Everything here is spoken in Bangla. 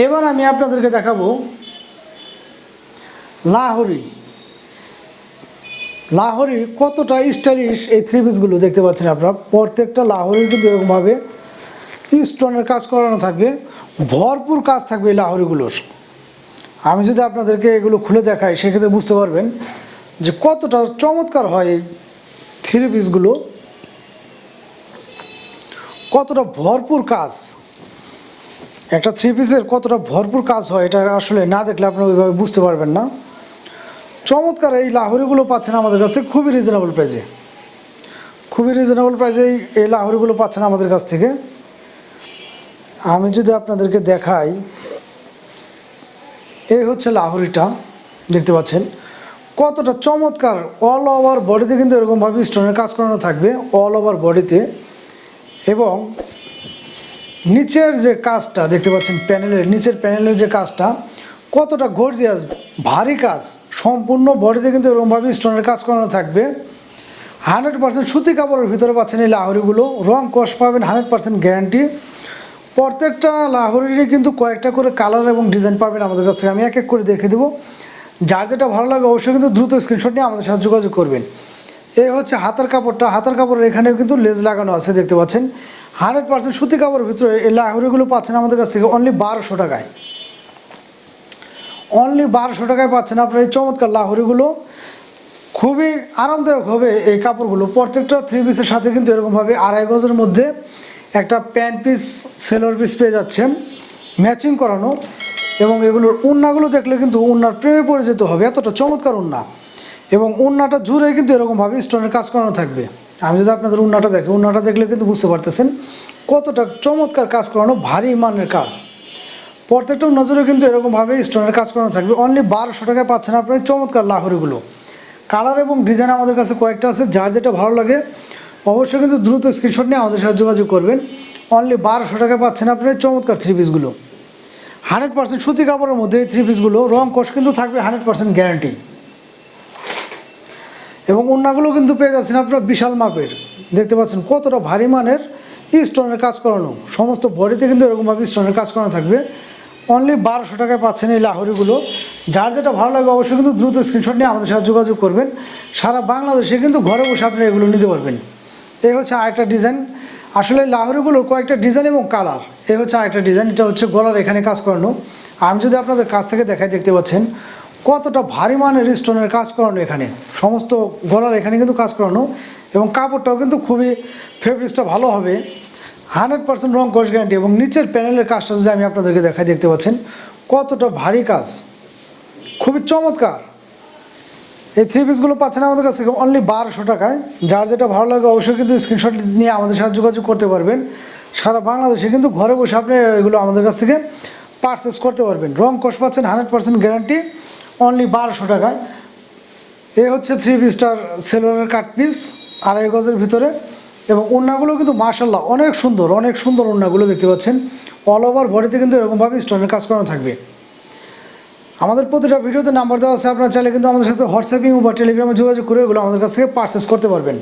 এবার আমি আপনাদেরকে দেখাবো লাহোরি। লাহোরি কতটা স্টাইলিশ এই থ্রি পিসগুলো দেখতে পাচ্ছেন আপনারা। প্রত্যেকটা লাহোরি কিন্তু এরকমভাবে স্টোনের কাজ করানো থাকবে, ভরপুর কাজ থাকবে এই লাহোরিগুলোর। আমি যদি আপনাদেরকে এগুলো খুলে দেখাই সেক্ষেত্রে বুঝতে পারবেন যে কতটা চমৎকার হয় এই থ্রি পিসগুলো, কতটা ভরপুর কাজ। একটা থ্রি পিসের কতটা ভরপুর কাজ হয় এটা আসলে না দেখলে আপনারা ওইভাবে বুঝতে পারবেন না। চমৎকার এই লাহোরিগুলো পাচ্ছেন আমাদের কাছে খুবই রিজনেবল প্রাইসে। খুবই রিজনেবল প্রাইসে এই লাহোরিগুলো পাচ্ছেন আমাদের কাছ থেকে। আমি যদি আপনাদেরকে দেখাই, এই হচ্ছে লাহোরিটা, দেখতে পাচ্ছেন কতটা চমৎকার। অল ওভার বডিতে কিন্তু এরকমভাবে স্টোনের কাজ করানো থাকবে, অল ওভার বডিতে। এবং নিচের যে কাজটা দেখতে পাচ্ছেন, প্যানেলের নিচের প্যানেলের যে কাজটা কতটা গর্জিয়াস, ভারী কাজ। সম্পূর্ণ বডিতে কিন্তু এরকমভাবে স্টোনের কাজ করানো থাকবে। 100% সুতি কাপড়ের ভিতরে পাচ্ছেন এই লাহোরিগুলো। রং কষ পাবেন 100% গ্যারান্টি। প্রত্যেকটা লাহোরিরই কিন্তু কয়েকটা করে কালার এবং ডিজাইন পাবেন আমাদের কাছ থেকে। আমি এক এক করে দেখে দেবো। যার যেটা ভালো লাগে অবশ্যই কিন্তু দ্রুত স্ক্রিনশট নিয়ে আমাদের সাথে যোগাযোগ করবেন। এই হচ্ছে হাতার কাপড়টা। হাতার কাপড়ের এখানেও কিন্তু লেজ লাগানো আছে, দেখতে পাচ্ছেন। 100% সুতি কাপড়ের ভিতরে এই লাহোরিগুলো পাচ্ছেন আমাদের কাছ থেকে অনলি 1200 টাকায়। অনলি 1200 টাকায় পাচ্ছেন আপনার এই চমৎকার লাহোরিগুলো। খুবই আরামদায়ক হবে এই কাপড়গুলো। প্রত্যেকটা থ্রি পিসের সাথে কিন্তু এরকমভাবে 2.5 গজের মধ্যে একটা প্যান্ট পিস, সেলোর পিস পেয়ে যাচ্ছেন ম্যাচিং করানো। এবং এগুলোর ওড়নাগুলো দেখলে কিন্তু ওড়নার প্রেমে পড়ে যেতে হবে, এতটা চমৎকার ওড়না। এবং ওড়নাটা জুড়ে কিন্তু এরকমভাবে স্টোনের কাজ করানো থাকবে। আমি যদি আপনাদের ওড়নাটা দেখি, ওড়নাটা দেখলে কিন্তু বুঝতে পারতেছেন কতটা চমৎকার কাজ করানো, ভারী মানের কাজ। প্রত্যেকটা নজরে কিন্তু এরকমভাবে স্টোনের কাজ করানো থাকবে। অনলি 1200 টাকায় পাচ্ছেন আপনার চমৎকার লাহোরিগুলো। কালার এবং ডিজাইন আমাদের কাছে কয়েকটা আছে, যার যেটা ভালো লাগে অবশ্যই কিন্তু দ্রুত স্ক্রিনশট নিয়ে আমাদের সাথে যোগাযোগ করবেন। অনলি 1200 টাকায় পাচ্ছেন আপনার চমৎকার থ্রি পিসগুলো। 100% সুতি কাপড়ের মধ্যে এই থ্রি পিসগুলো। রং কষ কিন্তু থাকবে 100% গ্যারান্টি। এবং ওড়নাগুলো কিন্তু পেয়ে যাচ্ছেন আপনার বিশাল মাপের, দেখতে পাচ্ছেন কতটা ভারী মানের স্টোনের কাজ করানো। সমস্ত বডিতে কিন্তু এরকমভাবে স্টোনের কাজ করানো থাকবে। অনলি 1200 টাকায় পাচ্ছেন এই লাহোরিগুলো। যার যেটা ভালো লাগে অবশ্যই কিন্তু দ্রুত স্ক্রিনশট নিয়ে আমাদের সাথে যোগাযোগ করবেন। সারা বাংলাদেশে কিন্তু ঘরে বসে আপনি এগুলো নিতে পারবেন। এই হচ্ছে আরেকটা ডিজাইন। আসলে লাহোরিগুলোর কয়েকটা ডিজাইন এবং কালার। এই হচ্ছে আরেকটা ডিজাইন, এটা হচ্ছে গলার এখানে কাজ করানো। আমি যদি আপনাদের কাছ থেকে দেখাই, দেখতে পাচ্ছেন কতটা ভারী মানের স্টোনের কাজ করানো। এখানে সমস্ত গলার এখানে কিন্তু কাজ করানো। এবং কাপড়টাও কিন্তু খুবই ফেব্রিক্সটা ভালো হবে, 100% রং কষ গ্যারান্টি। এবং নিচের প্যানেলের কাজটা যদি আমি আপনাদেরকে দেখাই, দেখতে পাচ্ছেন কতটা ভারী কাজ, খুবই চমৎকার। এই থ্রি পিসগুলো পাচ্ছেন আমাদের কাছ থেকে অনলি 1200 টাকায়। যার যেটা ভালো লাগে অবশ্যই কিন্তু স্ক্রিনশট নিয়ে আমাদের সাথে যোগাযোগ করতে পারবেন। সারা বাংলাদেশে কিন্তু ঘরে বসে আপনি এগুলো আমাদের কাছ থেকে পারচেস করতে পারবেন। রং কষ পাচ্ছেন 100% গ্যারান্টি, অনলি 1200 টাকায়। এই হচ্ছে থ্রি পিসটার সেলোয়ারের কাট পিস 2.5 গজের ভিতরে। এবং ওড়নাগুলো কিন্তু মাশাআল্লাহ অনেক সুন্দর, অনেক সুন্দর ওড়নাগুলো দেখতে পাচ্ছেন। অল ওভার বডিতে কিন্তু এরকমভাবে স্টোনের কাজ করানো থাকবে। আমাদের প্রতিটা ভিডিওতে নাম্বার দেওয়া আছে, আপনারা চাইলে কিন্তু আমাদের সাথে হোয়াটসঅ্যাপ বা টেলিগ্রামে যোগাযোগ করে এগুলো আমাদের কাছ থেকে পারচেস করতে পারবেন।